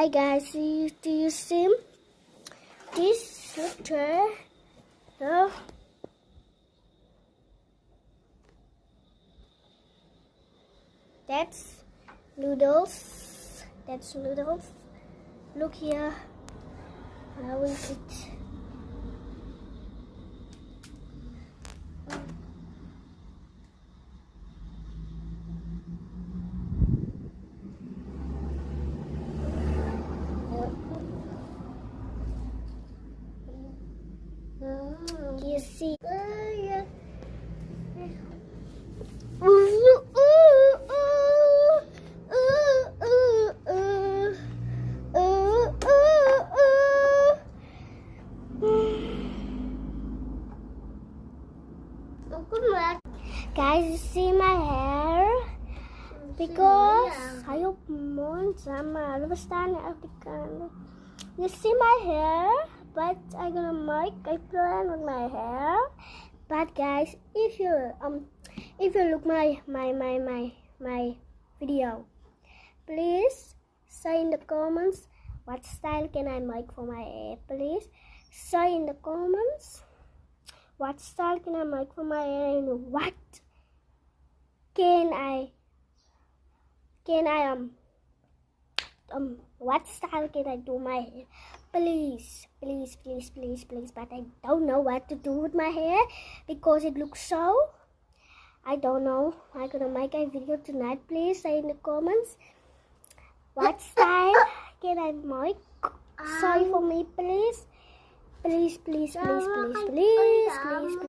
Hi guys, do you see this picture? No? That's noodles. That's noodles. Look here. How is it? You see? Guys, you see my hair? Because ayaw mo sama. Lumastan na African. You see my hair? But I'm gonna make a plan with my hair. But guys, if you look my video, please say in the comments what style can I make for my hair. Please say in the comments what style can I make for my hair and what what style can I do my hair? Please. But I don't know what to do with my hair because it looks so. I don't know. I'm gonna make a video tonight. Please say in the comments what style can I make. Say for me, please. Please.